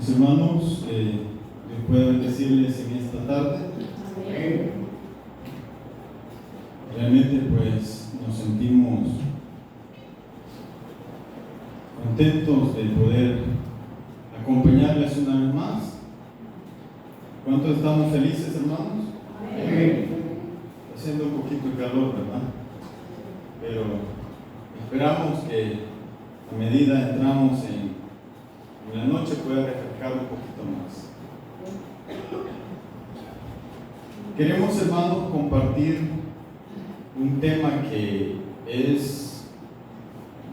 Mis hermanos, yo puedo bendecirles en esta tarde. Realmente pues nos sentimos contentos de poder acompañarles una vez más. ¿Cuántos estamos felices, hermanos? Está haciendo un poquito de calor, ¿verdad? Pero esperamos que a medida entramos en la noche pueda refrescar un poquito más. Queremos, hermanos, compartir un tema que es,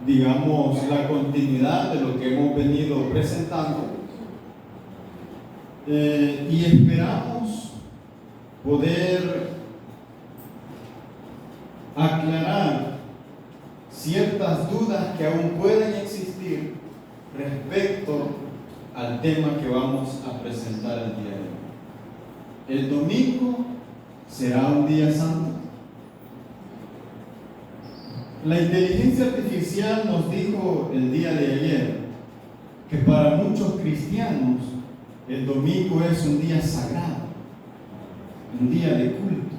digamos, la continuidad de lo que hemos venido presentando, y esperamos poder aclarar ciertas dudas que aún pueden existir respecto al tema que vamos a presentar el día de hoy. ¿El domingo será un día santo? La inteligencia artificial nos dijo el día de ayer que para muchos cristianos el domingo es un día sagrado, un día de culto.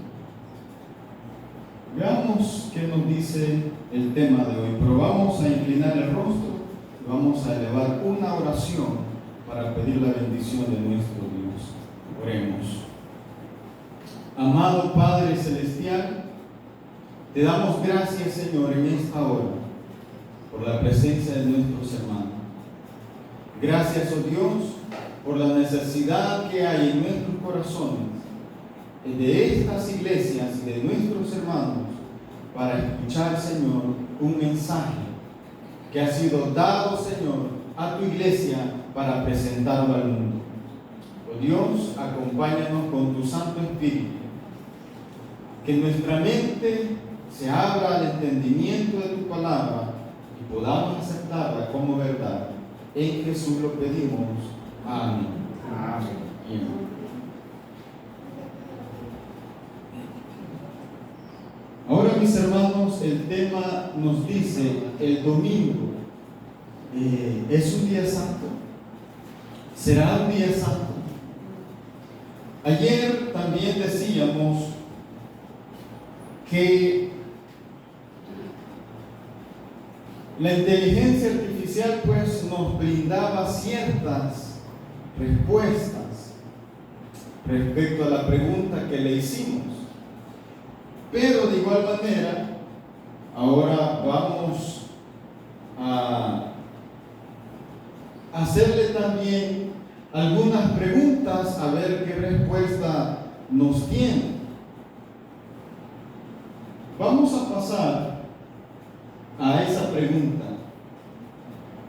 Veamos qué nos dice el tema de hoy. Pero vamos a inclinar el rostro y vamos a elevar una oración para pedir la bendición de nuestro Dios. Oremos. Amado Padre Celestial, te damos gracias, Señor, en esta hora por la presencia de nuestros hermanos. Gracias, oh Dios, por la necesidad que hay en nuestros corazones, de estas iglesias y de nuestros hermanos, para escuchar, Señor, un mensaje que ha sido dado, Señor, a tu iglesia para presentarlo al mundo. Oh Dios, acompáñanos con tu Santo Espíritu, que nuestra mente se abra al entendimiento de tu palabra y podamos aceptarla como verdad. En Jesús lo pedimos. Amén. Amén. Ahora, mis hermanos, el tema nos dice: el domingo es un día santo. ¿Será un día santo? Ayer también decíamos que la inteligencia artificial pues nos brindaba ciertas respuestas respecto a la pregunta que le hicimos. Pero de igual manera, ahora vamos a hacerle también algunas preguntas a ver qué respuesta nos tiene. Vamos a pasar a esa pregunta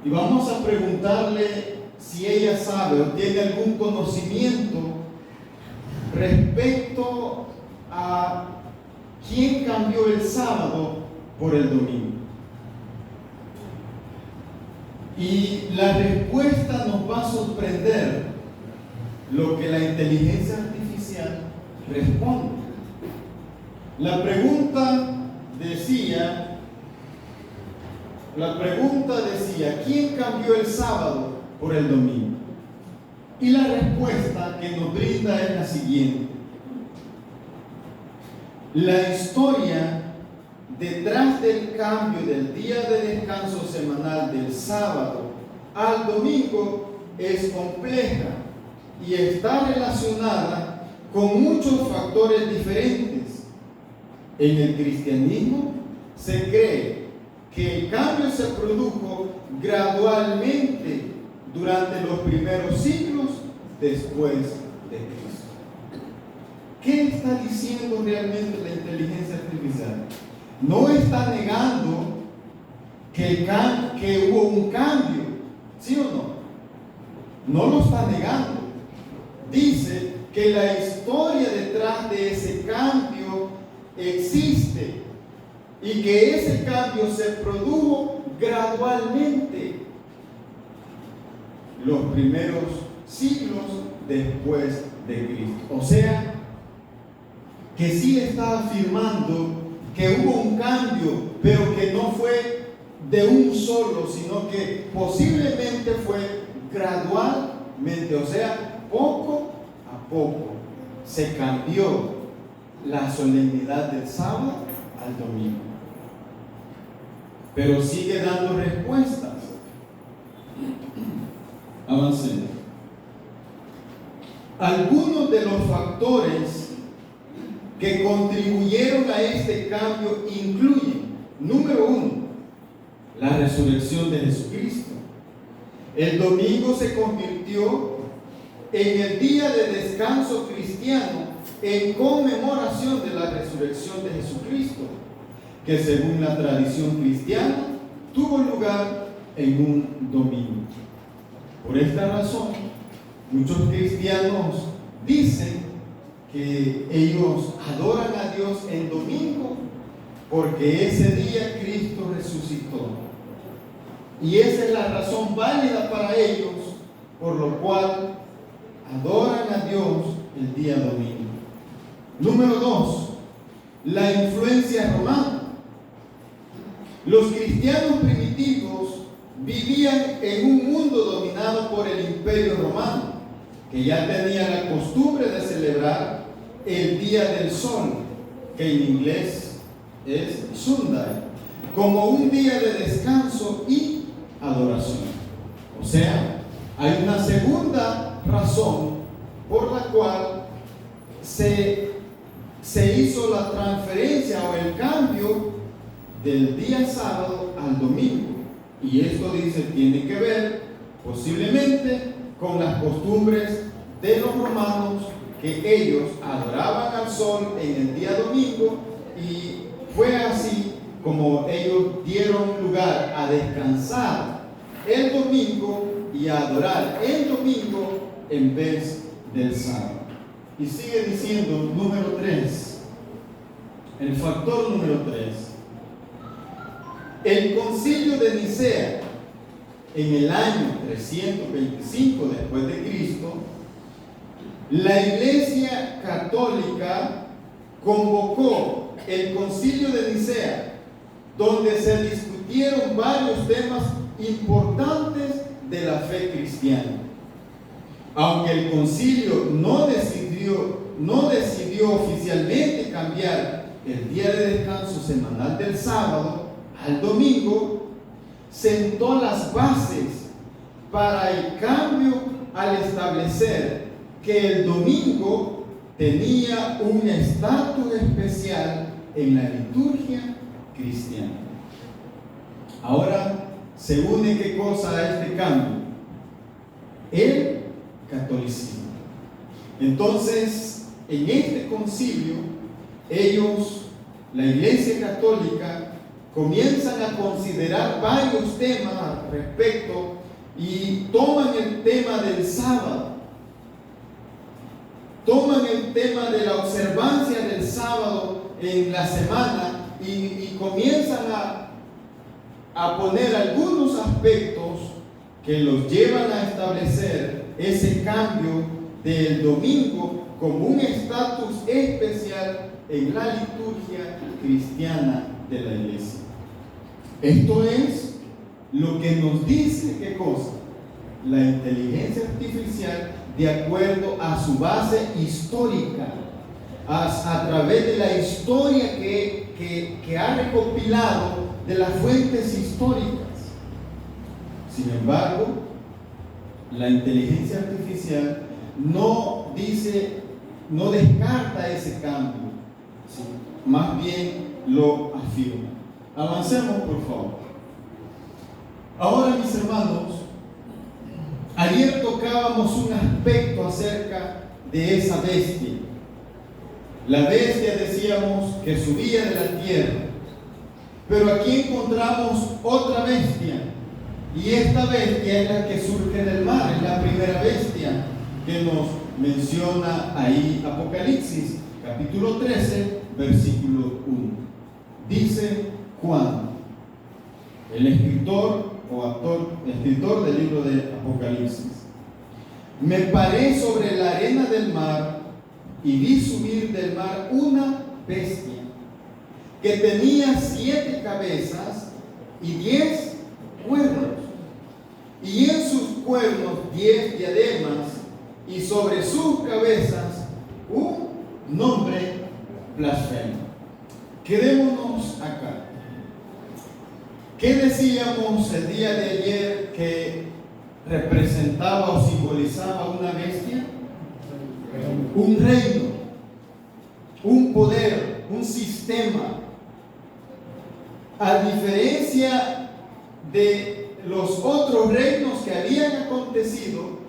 y vamos a preguntarle si ella sabe o tiene algún conocimiento respecto a quién cambió el sábado por el domingo. Y la respuesta nos va a sorprender lo que la inteligencia artificial responde. La pregunta decía, ¿quién cambió el sábado por el domingo? Y la respuesta que nos brinda es la siguiente: la historia detrás del cambio del día de descanso semanal del sábado al domingo es compleja y está relacionada con muchos factores diferentes. En el cristianismo se cree que el cambio se produjo gradualmente durante los primeros siglos después de Cristo. ¿Qué está diciendo realmente la inteligencia artificial? No está negando que hubo un cambio, ¿sí o no? No lo está negando. Dice que la historia detrás de ese cambio existe y que ese cambio se produjo gradualmente los primeros siglos después de Cristo. O sea, que sí está afirmando que hubo un cambio, pero que no fue de un solo, sino que posiblemente fue gradual o sea, poco a poco se cambió la solemnidad del sábado al domingo. Pero sigue dando respuestas. Avancemos. Algunos de los factores que contribuyeron a este cambio incluyen, número 1, la resurrección de Jesucristo. El domingo se convirtió en el día de descanso cristiano en conmemoración de la resurrección de Jesucristo, que según la tradición cristiana tuvo lugar en un domingo. Por esta razón, muchos cristianos dicen que ellos adoran a Dios en domingo porque ese día Cristo resucitó. Y esa es la razón válida para ellos, por lo cual adoran a Dios el día domingo. Número 2, la influencia romana. Los cristianos primitivos vivían en un mundo dominado por el Imperio Romano, que ya tenía la costumbre de celebrar el Día del Sol, que en inglés es Sunday, como un día de descanso y adoración. O sea, hay una segunda razón por la cual se hizo la transferencia o el cambio del día sábado al domingo. Y esto dice, tiene que ver posiblemente con las costumbres de los romanos, que ellos adoraban al sol en el día domingo, y fue así como ellos dieron lugar a descansar el domingo y a adorar el domingo en vez del sábado. Y sigue diciendo, número 3, el factor número 3. El concilio de Nicea, en el año 325 después de Cristo, la Iglesia Católica convocó el concilio de Nicea, donde se discutieron varios temas importantes de la fe cristiana. Aunque el concilio no decidió oficialmente cambiar el día de descanso semanal del sábado al domingo, sentó las bases para el cambio al establecer que el domingo tenía un estatus especial en la liturgia cristiana. Ahora se une ¿qué cosa a este cambio? El catolicismo. Entonces, en este concilio, la Iglesia Católica, comienzan a considerar varios temas al respecto y toman el tema del sábado, toman el tema de la observancia del sábado en la semana y comienzan a poner algunos aspectos que los llevan a establecer ese cambio del domingo como un estatus especial en la liturgia cristiana de la iglesia. Esto es lo que nos dice, ¿qué cosa? La inteligencia artificial, de acuerdo a su base histórica, a través de la historia que ha recopilado de las fuentes históricas. Sin embargo, la inteligencia artificial no descarta ese cambio, ¿sí? Más bien lo afirma. Avancemos, por favor. Ahora, mis hermanos, ayer tocábamos un aspecto acerca de esa bestia. La bestia, decíamos, que subía de la tierra. Pero aquí encontramos otra bestia. Y esta bestia es la que surge del mar, es la primera bestia que nos menciona ahí Apocalipsis, capítulo 13, versículo 1. Dice Juan, el escritor del libro de Apocalipsis: me paré sobre la arena del mar y vi subir del mar una bestia que tenía 7 cabezas y 10 cuernos, y en sus cuernos 10 diademas y sobre sus cabezas un nombre blasfemo. Quedémonos acá. ¿Qué decíamos el día de ayer que representaba o simbolizaba una bestia? Un reino, un poder, un sistema. A diferencia de los otros reinos que habían acontecido,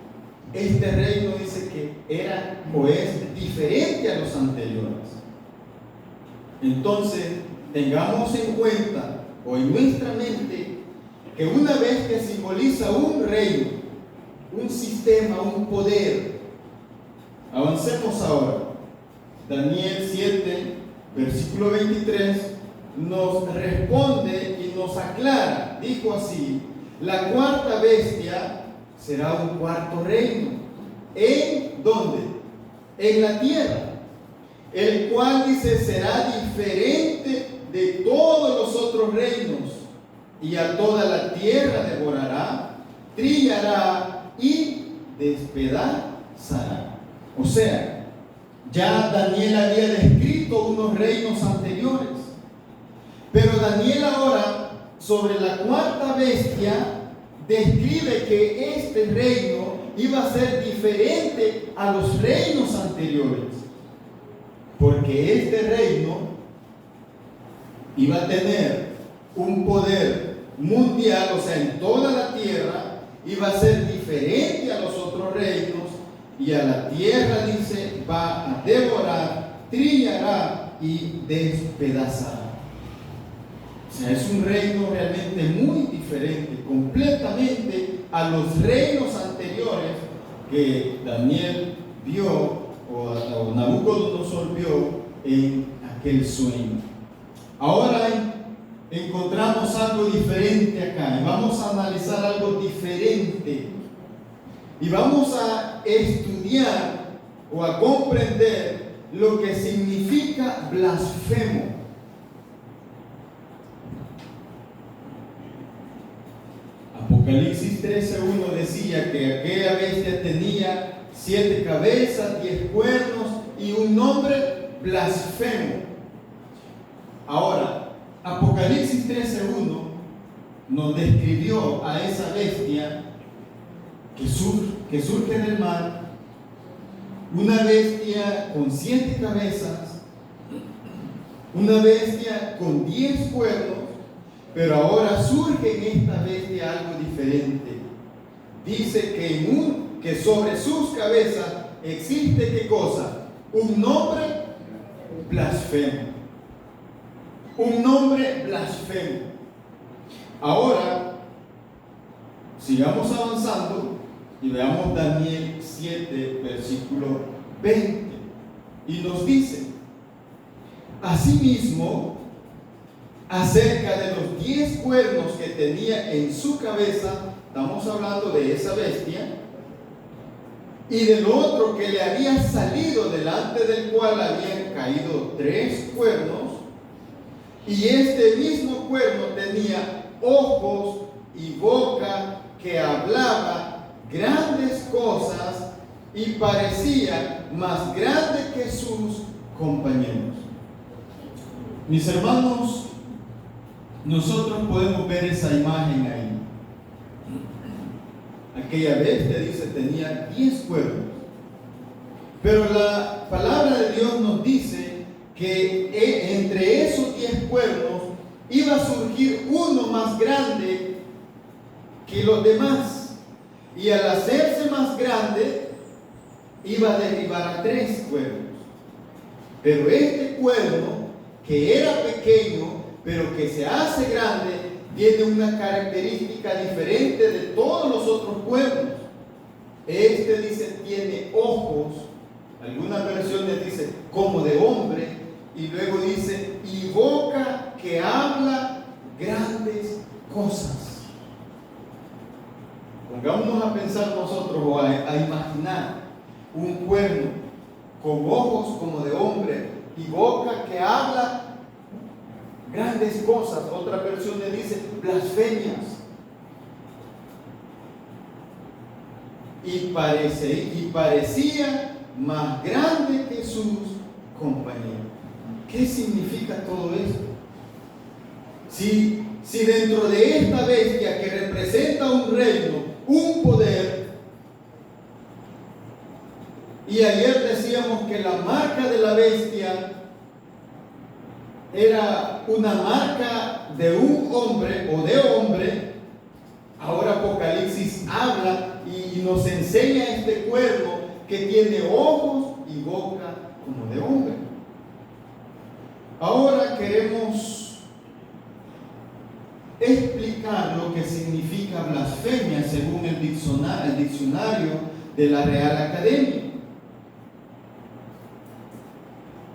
este reino dice que era o es diferente a los anteriores. Entonces, tengamos en cuenta o en nuestra mente que una bestia simboliza un reino, un sistema, un poder. Avancemos ahora. Daniel 7, versículo 23, nos responde y nos aclara. Dijo así: la cuarta bestia será un cuarto reino. ¿En dónde? En la tierra. El cual dice será diferente de todos los otros reinos, y a toda la tierra devorará, trillará y despedazará. O sea, ya Daniel había descrito unos reinos anteriores, pero Daniel ahora, sobre la cuarta bestia, describe que este reino iba a ser diferente a los reinos anteriores, porque este reino iba a tener un poder mundial, o sea, en toda la tierra, iba a ser diferente a los otros reinos, y a la tierra, dice, va a devorar, trillará y despedazará. O sea, es un reino realmente muy diferente, completamente a los reinos anteriores que Daniel vio o Nabucodonosor vio en aquel sueño. Ahora encontramos algo diferente acá y vamos a analizar algo diferente y vamos a estudiar o a comprender lo que significa blasfemo. Apocalipsis 13:1 decía que aquella bestia tenía 7 cabezas, 10 cuernos y un nombre blasfemo. Ahora, Apocalipsis 13:1 nos describió a esa bestia que surge del mar, una bestia con 7 cabezas, una bestia con 10 cuernos, pero ahora surge en esta bestia algo diferente. Dice que sobre sus cabezas existe ¿qué cosa? Un nombre blasfemo. Un nombre blasfemo. Ahora, sigamos avanzando y veamos Daniel 7, versículo 20. Y nos dice: asimismo, acerca de los 10 cuernos que tenía en su cabeza, estamos hablando de esa bestia, y del otro que le había salido, delante del cual habían caído 3 cuernos, y este mismo cuerno tenía ojos y boca que hablaba grandes cosas y parecía más grande que sus compañeros. Mis hermanos, nosotros podemos ver esa imagen ahí. Aquella bestia, dice, tenía 10 cuernos. Pero la palabra de Dios nos dice que entre esos 10 cuernos iba a surgir uno más grande que los demás. Y al hacerse más grande, iba a derribar a 3 cuernos. Pero este cuerno, que era pequeño, pero que se hace grande, tiene una característica diferente de todos los otros cuernos. Este, dice, tiene ojos, algunas versiones dicen como de hombre, y luego dice, y boca que habla grandes cosas. Pongámonos a pensar nosotros o a imaginar un cuerno con ojos como de hombre y boca que habla grandes cosas. Otra versión le dice blasfemias. y parecía más grande que sus compañeros. ¿Qué significa todo esto? Si dentro de esta bestia que representa un reino, un poder, y ayer decíamos que la marca de la bestia era una marca de un hombre o de hombre, ahora Apocalipsis habla y nos enseña este cuerno que tiene ojos y boca como de hombre. Ahora queremos explicar lo que significa blasfemia según el diccionario de la Real Academia.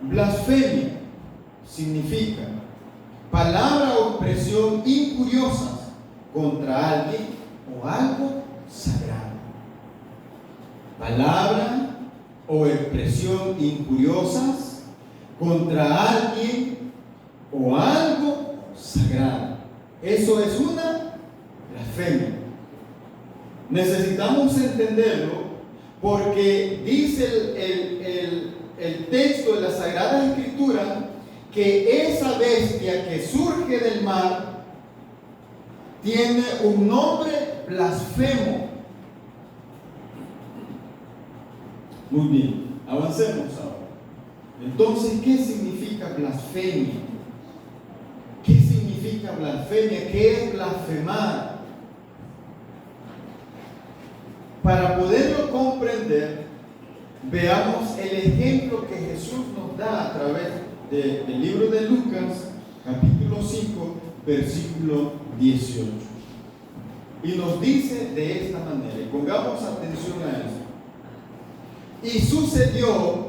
Blasfemia significa palabra o expresión injuriosas contra alguien o algo sagrado. Palabra o expresión injuriosas contra alguien o algo sagrado. Eso es una blasfemia. Necesitamos entenderlo porque dice el texto de la Sagrada Escritura que esa bestia que surge del mar tiene un nombre blasfemo. Muy bien, avancemos ahora. Entonces, ¿qué significa blasfemia? ¿Qué significa blasfemia? ¿Qué es blasfemar? Para poderlo comprender, veamos el ejemplo que Jesús nos da a través del libro de Lucas, capítulo 5, versículo 18. Y nos dice de esta manera, y pongamos atención a eso. Y sucedió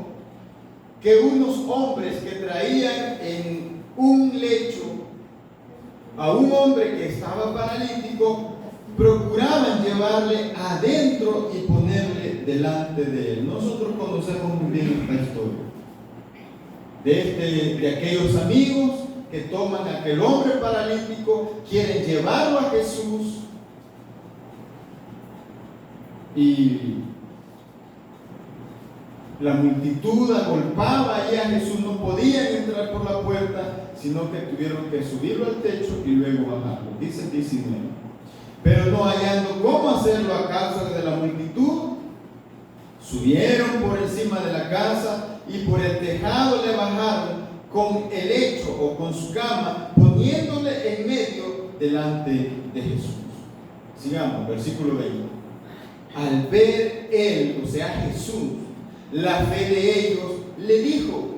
que unos hombres que traían en un lecho a un hombre que estaba paralítico, procuraban llevarle adentro y ponerle delante de él. Nosotros conocemos muy bien esta historia de aquellos amigos que toman a aquel hombre paralítico, quieren llevarlo a Jesús y la multitud agolpaba y a Jesús, no podían entrar por la puerta, sino que tuvieron que subirlo al techo y luego bajarlo. Dice el 19. Pero no hallando cómo hacerlo a causa de la multitud, subieron por encima de la casa y por el tejado le bajaron con el lecho o con su cama, poniéndole en medio delante de Jesús. Sigamos, versículo 20. Al ver él, o sea Jesús, la fe de ellos, le dijo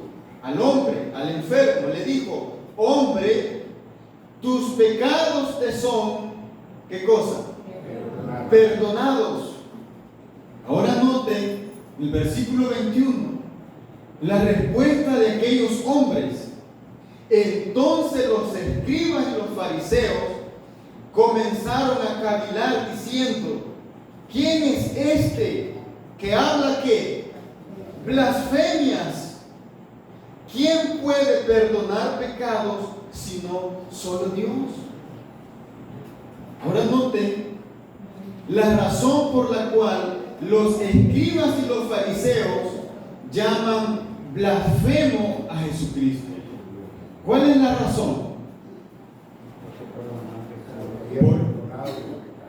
al hombre, al enfermo, le dijo: hombre, tus pecados te son, ¿qué cosa? Perdonados. Ahora noten el versículo 21, la respuesta de aquellos hombres. Entonces los escribas y los fariseos comenzaron a cavilar diciendo: ¿quién es este que habla qué? Blasfemias. ¿Quién puede perdonar pecados sino solo Dios? Ahora noten la razón por la cual los escribas y los fariseos llaman blasfemo a Jesucristo. ¿Cuál es la razón?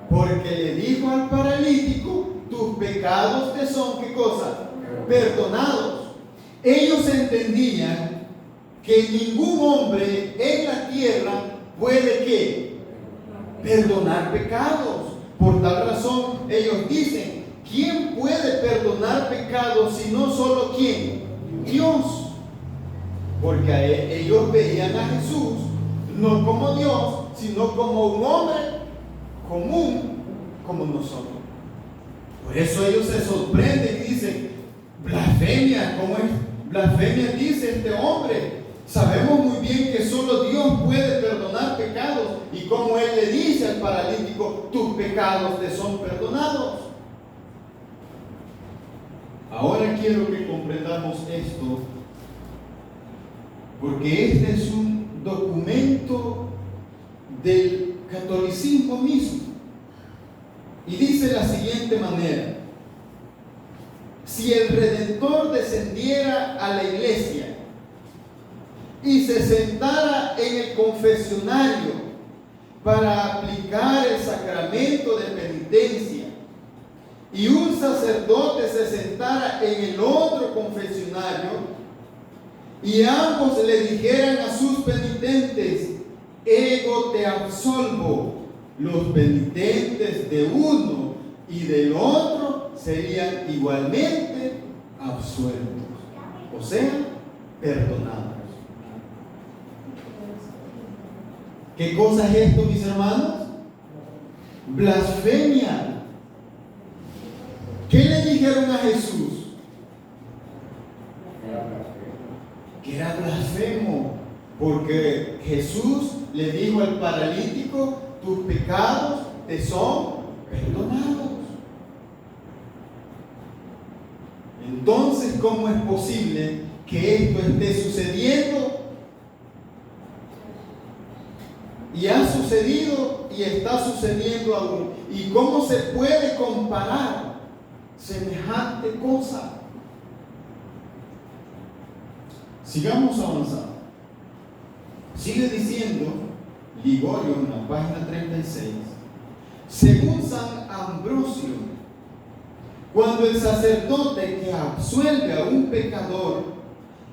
Porque le dijo al paralítico: tus pecados te son, ¿qué cosa? Perdonados. Ellos entendían que ningún hombre en la tierra puede ¿qué? Perdonar pecados. Por tal razón ellos dicen: ¿quién puede perdonar pecados si no solo quién? Dios. Porque ellos veían a Jesús no como Dios, sino como un hombre común como nosotros. Por eso ellos se sorprenden y dicen: blasfemia, ¿cómo es? Blasfemia dice este hombre. Sabemos muy bien que solo Dios puede perdonar pecados, y como él le dice al paralítico: tus pecados te son perdonados. Ahora quiero que comprendamos esto, porque este es un documento del catolicismo mismo, y dice de la siguiente manera: si el Redentor descendiera a la iglesia y se sentara en el confesionario para aplicar el sacramento de penitencia, y un sacerdote se sentara en el otro confesionario, y ambos le dijeran a sus penitentes: ego te absolvo, los penitentes de uno y del otro serían igualmente absueltos, o sea, perdonados. ¿Qué cosa es esto, mis hermanos? Blasfemia. ¿Qué le dijeron a Jesús? Que era blasfemo, porque Jesús le dijo al paralítico: tus pecados te son perdonados. Entonces, ¿cómo es posible que esto esté sucediendo? Y ha sucedido y está sucediendo aún. ¿Y cómo se puede comparar semejante cosa? Sigamos avanzando. Sigue diciendo Ligorio en la página 36. Según San Ambrosio, cuando el sacerdote que absuelve a un pecador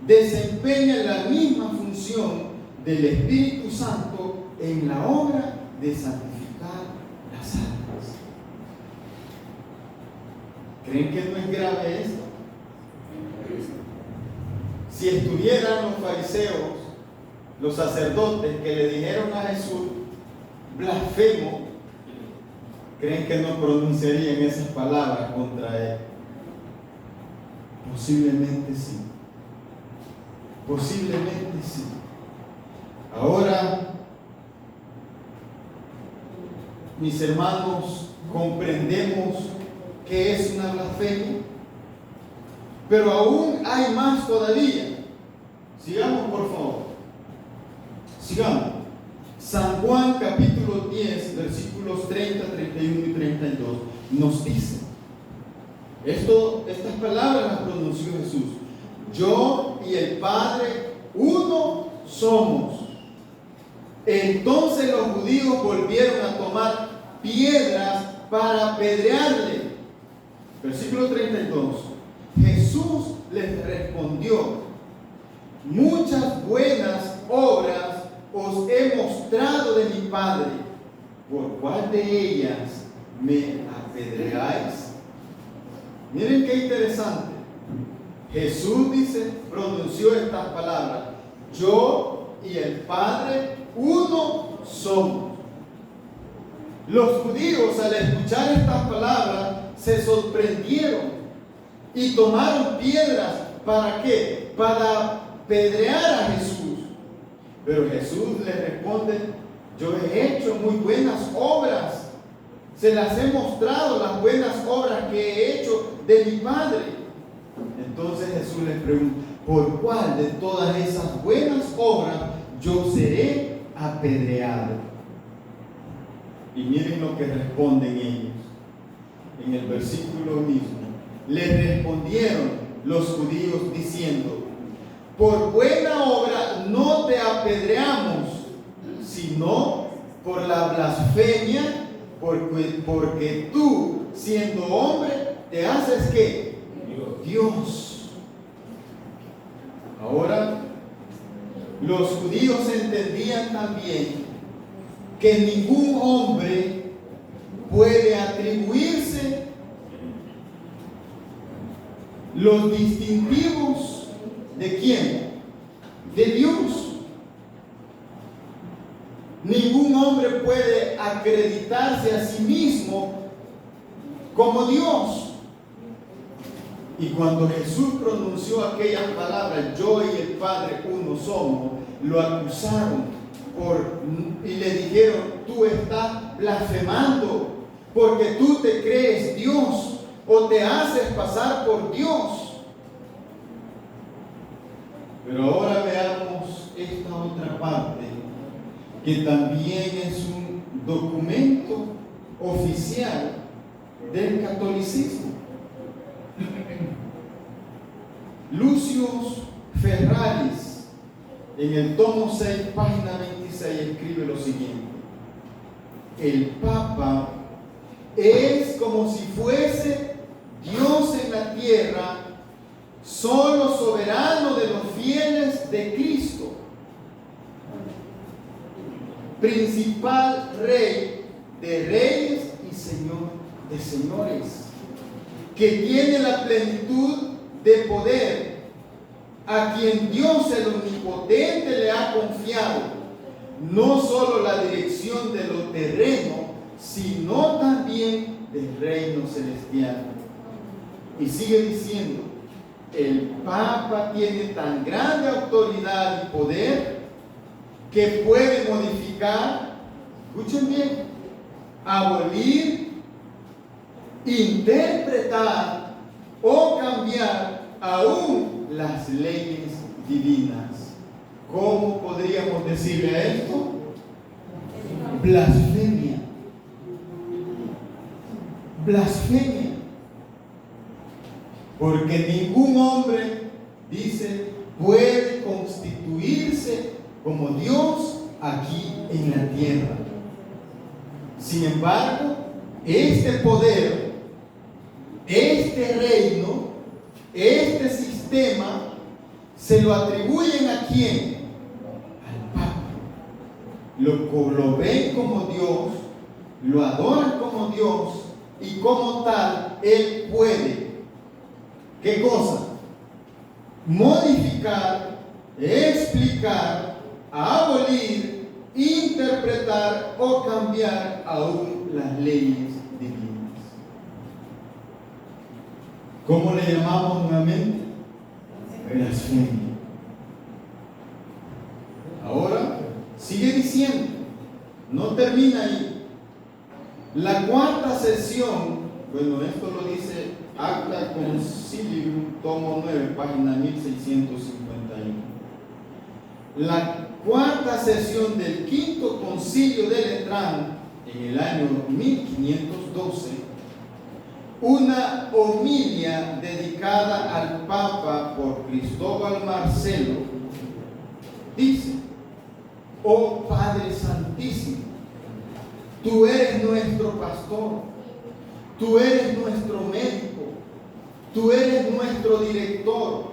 desempeña la misma función del Espíritu Santo en la obra de santificar las almas. ¿Creen que no es grave esto? Si estuvieran los fariseos, los sacerdotes que le dijeron a Jesús blasfemo, ¿creen que no pronunciarían esas palabras contra él? Posiblemente sí. Posiblemente sí. Ahora, mis hermanos, comprendemos que es una blasfemia, pero aún hay más todavía. Sigamos, por favor. Sigamos. San Juan capítulo 10, versículos 30, 31 y 32 nos dice, estas palabras las pronunció Jesús: yo y el Padre uno somos. Entonces los judíos volvieron a tomar piedras para apedrearle. Versículo 32. Jesús les respondió: muchas buenas obras os he mostrado de mi Padre, ¿por cuál de ellas me apedreáis? Miren qué interesante. Jesús pronunció estas palabras: yo y el Padre uno somos. Los judíos, al escuchar estas palabras, se sorprendieron y tomaron piedras. ¿Para qué? Para apedrear a Jesús. Pero Jesús les responde: yo he hecho muy buenas obras, se las he mostrado, las buenas obras que he hecho de mi Padre. Entonces Jesús les pregunta: ¿por cuál de todas esas buenas obras yo seré apedreado? Y miren lo que responden ellos. En el versículo mismo, les respondieron los judíos diciendo: por buena obra no te apedreamos, sino por la blasfemia, porque tú, siendo hombre, te haces ¿qué? Dios. Ahora, los judíos entendían también que ningún hombre puede atribuirse los distintivos ¿de quién? De Dios. Ningún hombre puede acreditarse a sí mismo como Dios. Y cuando Jesús pronunció aquellas palabras: yo y el Padre uno somos, lo acusaron y le dijeron: tú estás blasfemando porque tú te crees Dios o te haces pasar por Dios. Pero ahora veamos esta otra parte, que también es un documento oficial del catolicismo. Lucius Ferraris, en el tomo 6, página 26, escribe lo siguiente: el Papa es como si fuese Dios en la tierra, solo soberano de los fieles de Cristo, principal Rey de reyes y Señor de señores, que tiene la plenitud de poder, a quien Dios el Omnipotente le ha confiado no solo la dirección de lo terreno, sino también del reino celestial. Y sigue diciendo: el Papa tiene tan grande autoridad y poder que puede modificar, escuchen bien, abolir, interpretar o cambiar aún las leyes divinas. ¿Cómo podríamos decirle a esto? Blasfemia. Blasfemia. Porque ningún hombre, dice, puede constituirse como Dios aquí en la tierra. Sin embargo, este poder, este reino, este sistema, se lo atribuyen ¿a quién? Al Papa. Lo ven como Dios, lo adoran como Dios, y como tal, Él puede, ¿qué cosa? Modificar, explicar, abolir, interpretar o cambiar aún las leyes divinas. ¿Cómo le llamamos nuevamente? Blasfemia. Ahora sigue diciendo, no termina ahí. La cuarta sesión, bueno, esto lo dice Acta Concilium, tomo 9, página 1651. La cuarta sesión del quinto concilio de Letrán, en el año 1512, una homilia dedicada al Papa por Cristóbal Marcelo, dice: oh Padre Santísimo, tú eres nuestro pastor, tú eres nuestro médico, tú eres nuestro director,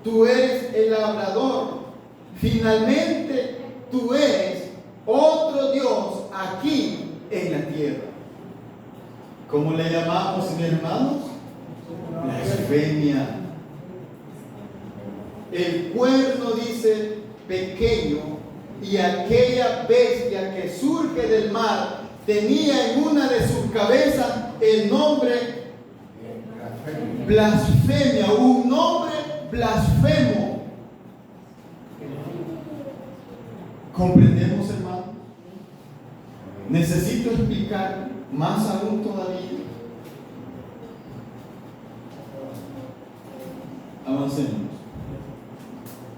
tú eres el labrador, finalmente tú eres otro Dios aquí en la tierra. ¿Cómo le llamamos, mis hermanos? Blasfemia. El cuerno, dice, pequeño, y aquella bestia que surge del mar tenía en una de sus cabezas el nombre blasfemia, un nombre blasfemo. ¿Comprendemos, hermano? Necesito explicar más aún todavía. Avancemos.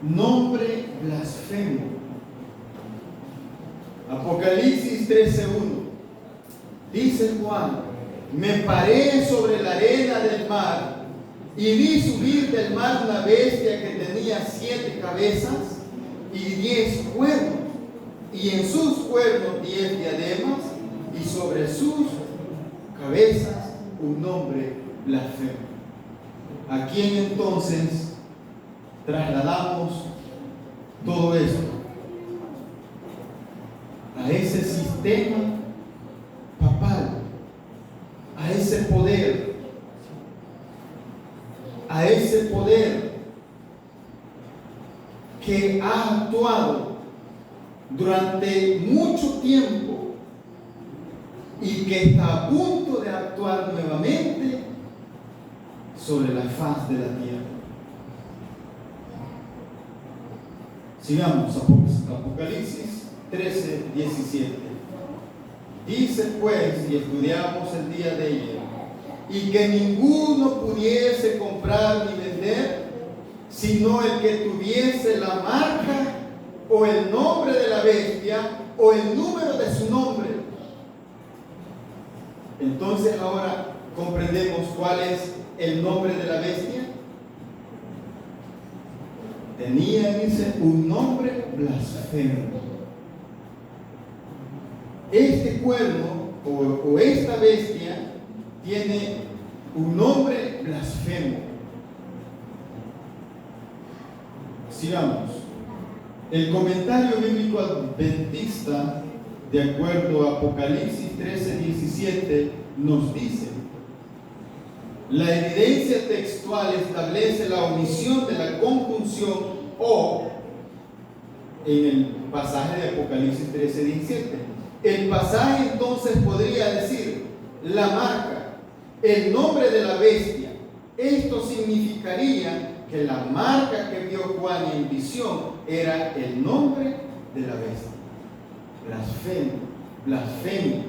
Nombre blasfemo. Apocalipsis 13:1. Dice Juan: me paré sobre la arena del mar y vi subir del mar una bestia que tenía 7 cabezas y 10 cuernos, y en sus cuernos 10 diademas, y sobre sus cabezas un nombre blasfemo. ¿A quién entonces trasladamos todo esto? A ese sistema papal, a ese poder, que ha actuado durante mucho tiempo y que está a punto de actuar nuevamente sobre la faz de la tierra. Sigamos, Apocalipsis 13:17. Dice pues, y estudiamos el día de ayer, y que ninguno pudiese comprar ni vender, sino el que tuviese la marca o el nombre de la bestia o el número de su nombre. Entonces ahora comprendemos cuál es el nombre de la bestia. tenía, dice, un nombre blasfemo. Este cuerno o esta bestia tiene un nombre blasfemo. Sigamos. El comentario bíblico adventista, de acuerdo a Apocalipsis 13:17, nos dice: la evidencia textual establece la omisión de la conjunción o, en el pasaje de Apocalipsis 13:17. El pasaje entonces podría decir la marca, el nombre de la bestia. Esto significaría que la marca que vio Juan en visión era el nombre de la bestia. Blasfemia.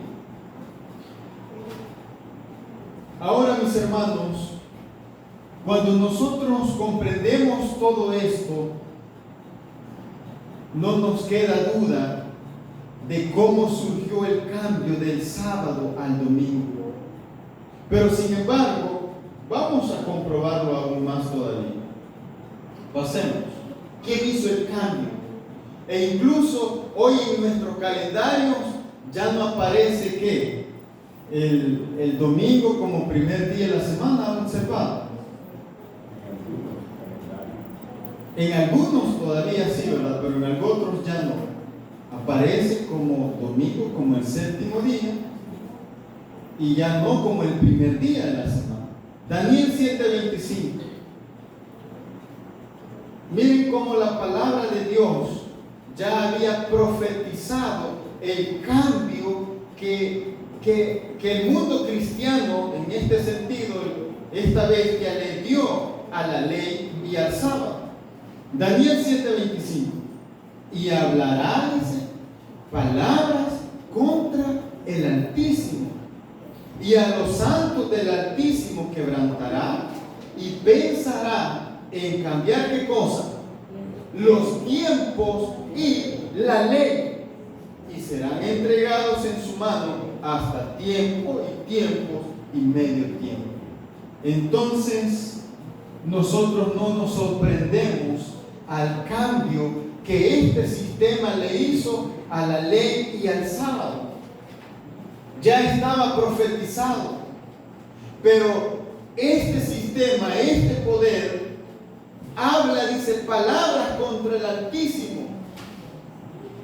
Ahora, mis hermanos, cuando nosotros comprendemos todo esto, no nos queda duda de cómo surgió el cambio del sábado al domingo. Pero sin embargo, vamos a comprobarlo aún más todavía. Pasemos. ¿Quién hizo el cambio? E incluso hoy en nuestros calendarios ya no aparece que el domingo como primer día de la semana. ¿Han observado? En algunos todavía sí, ¿verdad? Pero en otros ya no. Aparece como domingo, como el séptimo día, y ya no como el primer día de la semana. Daniel 7:25. Miren cómo la palabra de Dios ya había profetizado el cambio que el mundo cristiano, en este sentido, esta bestia le dio a la ley y al sábado. Daniel 7:25. Y hablará, dice, palabras contra el Altísimo, y a los santos del Altísimo quebrantará, y pensará en cambiar ¿qué cosa? Los tiempos y la ley, y serán entregados en su mano hasta tiempo y tiempos y medio tiempo. Entonces, nosotros no nos sorprendemos al cambio que este sistema le hizo a la ley y al sábado. Ya estaba profetizado, pero este sistema, este poder, habla, dice, palabras contra el Altísimo,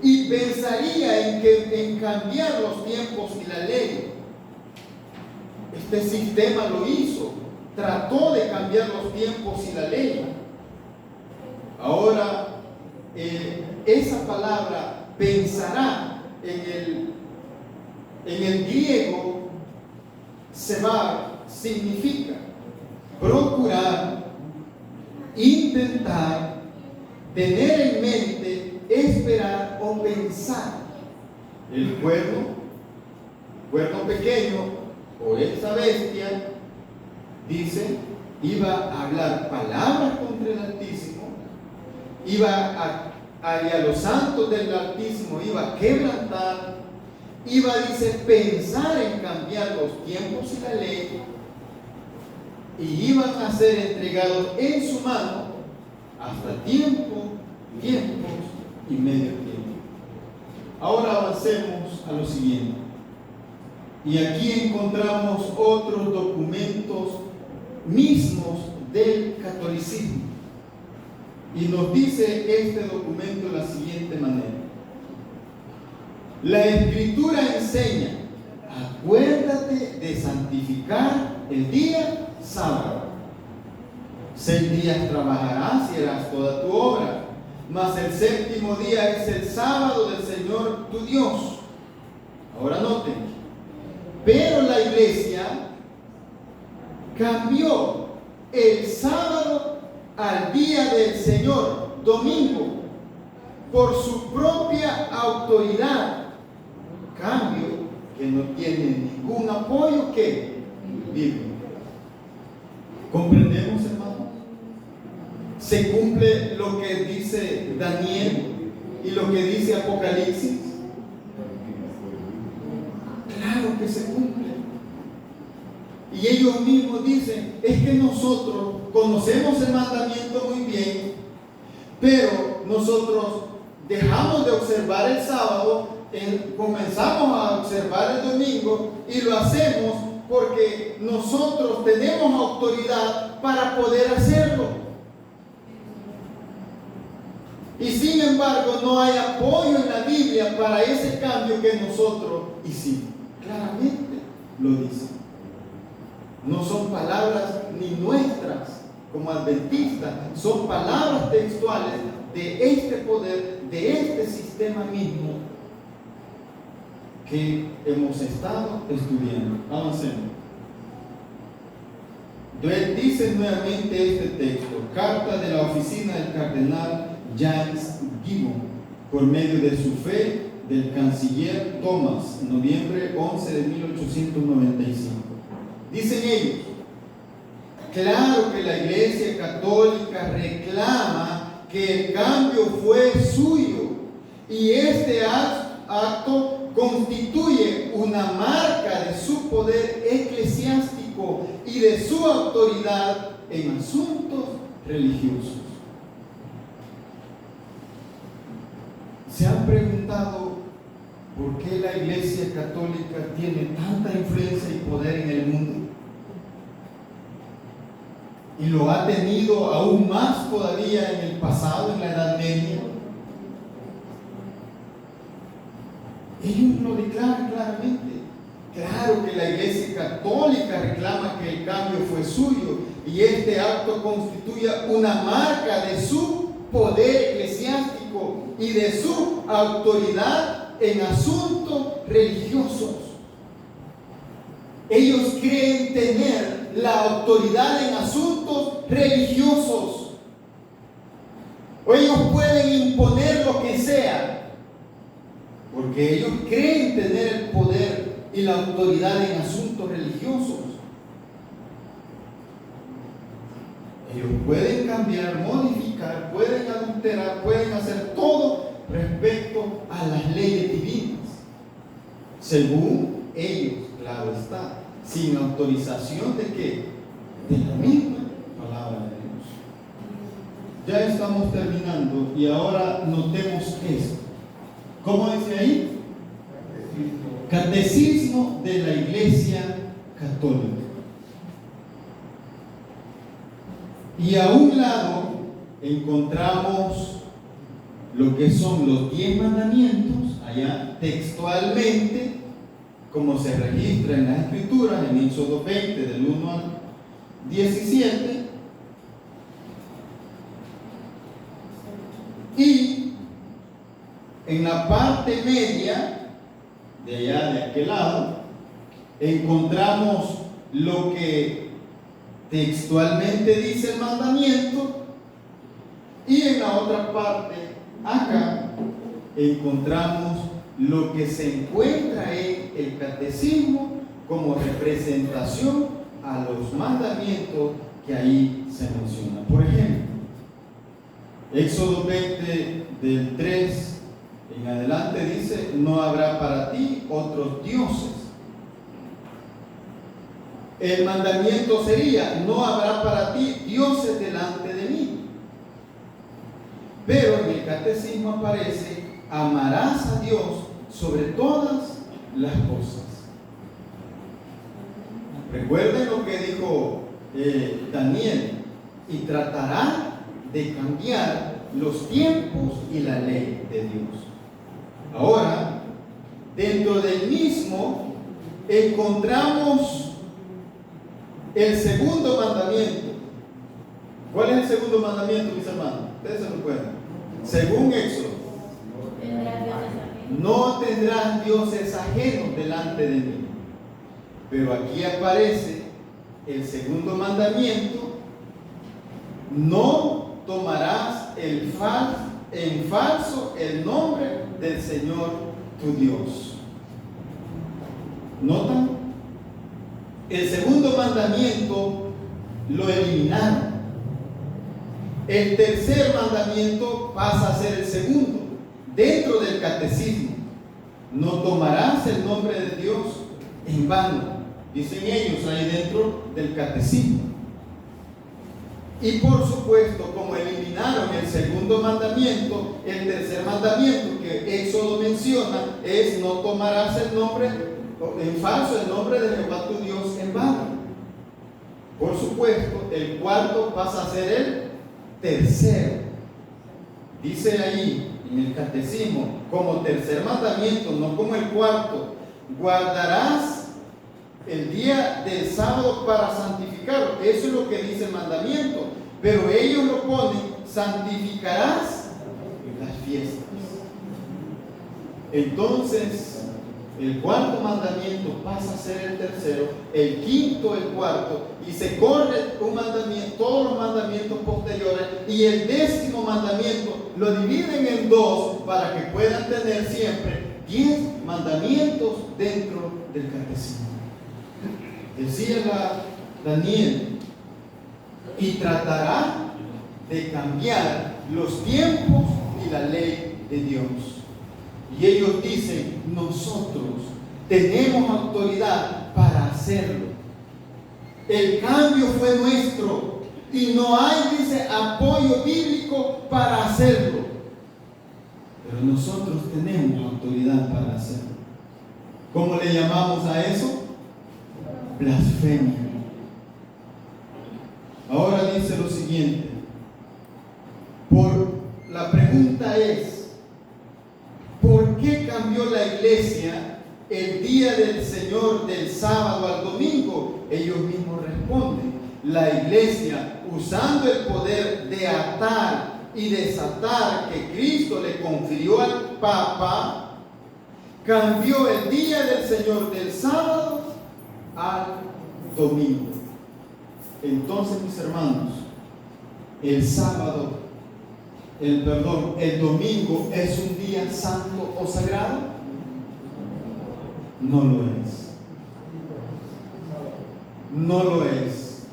y pensaría en cambiar los tiempos y la ley. Este sistema lo hizo, trató de cambiar los tiempos y la ley. Ahora, esa palabra pensará en el griego, semar, significa procurar, intentar, tener en mente, esperar o pensar. El cuerno pequeño o esa bestia, dice, iba a hablar palabras contra el Altísimo, iba a los santos del Altísimo, iba a quebrantar, iba, dice, pensar en cambiar los tiempos y la ley, y iban a ser entregados en su mano hasta tiempos y medio tiempo. Ahora avancemos a lo siguiente. Y aquí encontramos otros documentos mismos del catolicismo. Y nos dice este documento de la siguiente manera: la Escritura enseña, acuérdate de santificar el día sábado. 6 días trabajarás y harás toda tu obra, mas el séptimo día es el sábado del Señor tu Dios. Ahora noten, pero la iglesia cambió el sábado al día del Señor, domingo, por su propia autoridad. Cambio que no tiene ningún apoyo que bíblico. ¿Comprendemos, hermanos? ¿Se cumple lo que dice Daniel y lo que dice Apocalipsis? Claro que se cumple. Y ellos mismos dicen, es que nosotros conocemos el mandamiento muy bien, Pero nosotros dejamos de observar el sábado, comenzamos a observar el domingo y lo hacemos porque nosotros tenemos autoridad para poder hacerlo. Y sin embargo no hay apoyo en la Biblia para ese cambio que nosotros hicimos. Claramente lo dice. No son palabras ni nuestras como adventistas, son palabras textuales de este poder, de este sistema mismo que hemos estado estudiando. Avancemos. Dice nuevamente este texto, carta de la oficina del cardenal James Gibbon, por medio de su fe del canciller Thomas, noviembre 11 de 1895. Dicen ellos, claro que la Iglesia Católica reclama que el cambio fue suyo y este acto constituye una marca de su poder eclesiástico y de su autoridad en asuntos religiosos. ¿Se han preguntado por qué la Iglesia Católica tiene tanta influencia y poder en el mundo? Y lo ha tenido aún más todavía en el pasado, en la Edad Media. Ellos lo declaran claramente. Claro que la Iglesia Católica reclama que el cambio fue suyo y este acto constituye una marca de su poder eclesiástico y de su autoridad en asuntos religiosos. Ellos creen tener la autoridad en asuntos religiosos. O ellos pueden imponer lo que sea, porque ellos creen tener el poder y la autoridad en asuntos religiosos. Ellos pueden cambiar, modificar, pueden adulterar, pueden hacer todo respecto a las leyes divinas, según ellos, claro está, sin autorización de ¿qué? De la misma palabra de Dios. Ya estamos terminando y ahora notemos esto. ¿Cómo dice ahí? Catecismo de la Iglesia Católica. Y a un lado encontramos lo que son los 10 mandamientos, allá textualmente, como se registra en las Escrituras, en Éxodo 20, del 1 al 17. Y en la parte media, de allá, de aquel lado, encontramos lo que textualmente dice el mandamiento, y en la otra parte, acá, encontramos lo que se encuentra en el catecismo como representación a los mandamientos que ahí se mencionan. Por ejemplo, Éxodo 20 del 3 en adelante dice: no habrá para ti otros dioses. El mandamiento sería: no habrá para ti dioses delante de mí. Pero en el catecismo aparece: amarás a Dios sobre todas las cosas. Recuerden lo que dijo Daniel: y tratará de cambiar los tiempos y la ley de Dios. Ahora, dentro del mismo encontramos el segundo mandamiento. ¿Cuál es el segundo mandamiento, mis hermanos? Ustedes se lo pueden. Según Éxodo: no tendrás dioses ajenos delante de mí. Pero aquí aparece el segundo mandamiento: no tomarás en falso el nombre del Señor tu Dios. ¿Notan? El segundo mandamiento lo eliminaron. El tercer mandamiento pasa a ser el segundo dentro del catecismo: no tomarás el nombre de Dios en vano, dicen ellos ahí dentro del catecismo. Y por supuesto, como eliminaron el segundo mandamiento, el tercer mandamiento que Éxodo menciona es: no tomarás el nombre en falso, el nombre de Jehová tu Dios en vano. Por supuesto, el cuarto pasa a ser el tercero. Dice ahí en el catecismo, como tercer mandamiento, no como el cuarto: guardarás el día del sábado para santificarlo. Eso es lo que dice el mandamiento, pero ellos lo ponen: santificarás las fiestas. Entonces, el cuarto mandamiento pasa a ser el tercero, el quinto el cuarto, y se corre un mandamiento, todos los mandamientos posteriores, y el 10º mandamiento lo dividen en dos para que puedan tener siempre 10 mandamientos dentro del catecismo. Decía Daniel: y tratará de cambiar los tiempos y la ley de Dios. Y ellos dicen: nosotros tenemos autoridad para hacerlo. El cambio fue nuestro y no hay, dice, apoyo bíblico para hacerlo. Pero nosotros tenemos autoridad para hacerlo. ¿Cómo le llamamos a eso? Blasfemia. Ahora dice lo siguiente. La pregunta es: ¿por qué cambió la iglesia el día del Señor del sábado al domingo? Ellos mismos responden: la iglesia, usando el poder de atar y desatar que Cristo le confirió al Papa, cambió el día del Señor del sábado al domingo. Entonces, mis hermanos, el domingo es un día santo o sagrado. No lo es. No lo es.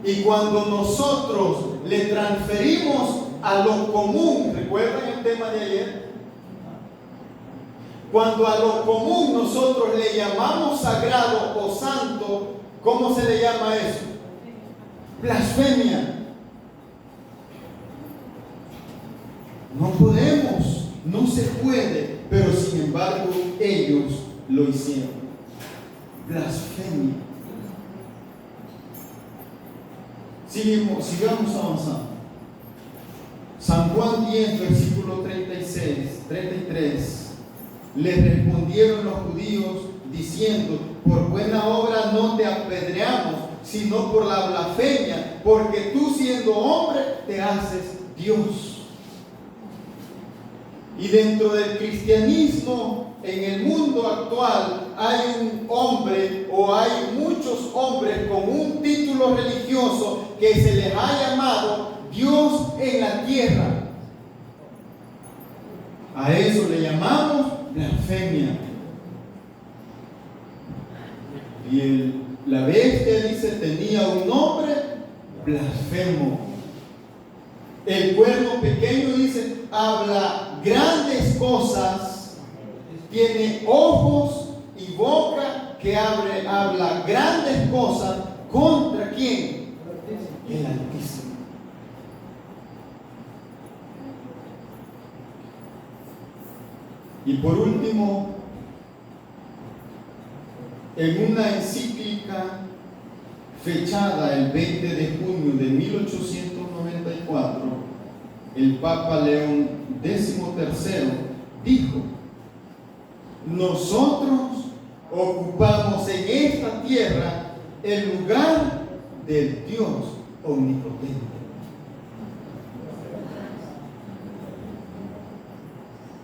Y cuando nosotros le transferimos a lo común, ¿recuerdan el tema de ayer? Cuando a lo común nosotros le llamamos sagrado o santo, ¿cómo se le llama eso? Blasfemia. No podemos, no se puede, pero sin embargo ellos lo hicieron. Blasfemia. Sigamos avanzando. San Juan 10, versículo 33. Le respondieron los judíos diciendo: por buena obra no te apedreamos, sino por la blasfemia, porque tú, siendo hombre, te haces Dios. Y dentro del cristianismo, en el mundo actual, hay un hombre o hay muchos hombres con un título religioso que se les ha llamado Dios en la tierra. A eso le llamamos blasfemia. Y la bestia, dice, tenía un nombre: blasfemo. El cuerno pequeño, dice, habla grandes cosas, tiene ojos y boca que habla grandes cosas. ¿Contra quién? El Altísimo. Y por último, en una encíclica fechada el 20 de junio de 1894, el Papa León XIII dijo: nosotros ocupamos en esta tierra el lugar del Dios omnipotente.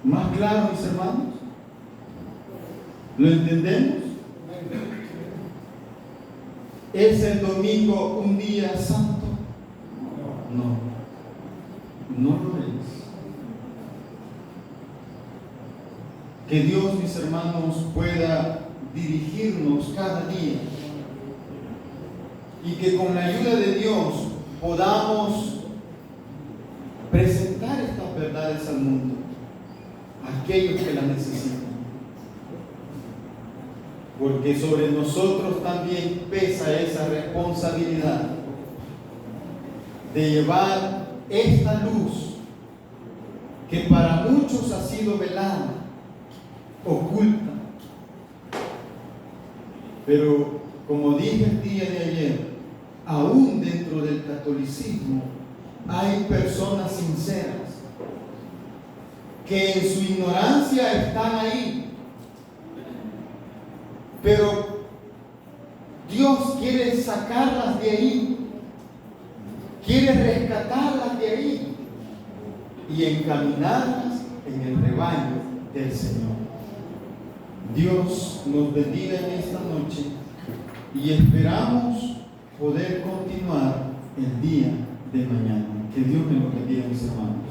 ¿Más claro, mis hermanos? ¿Lo entendemos? ¿Es el domingo un día santo? No lo es. Que Dios, mis hermanos, pueda dirigirnos cada día y que con la ayuda de Dios podamos presentar estas verdades al mundo, a aquellos que las necesitan. Porque sobre nosotros también pesa esa responsabilidad de llevar esta luz que para muchos ha sido velada, oculta. Pero como dije el día de ayer, aún dentro del catolicismo hay personas sinceras que en su ignorancia están ahí, pero Dios quiere sacarlas de ahí, quiere rescatarlas de ahí y encaminarlas en el rebaño del Señor. Dios nos bendiga en esta noche y esperamos poder continuar el día de mañana. Que Dios me lo bendiga, mis hermanos.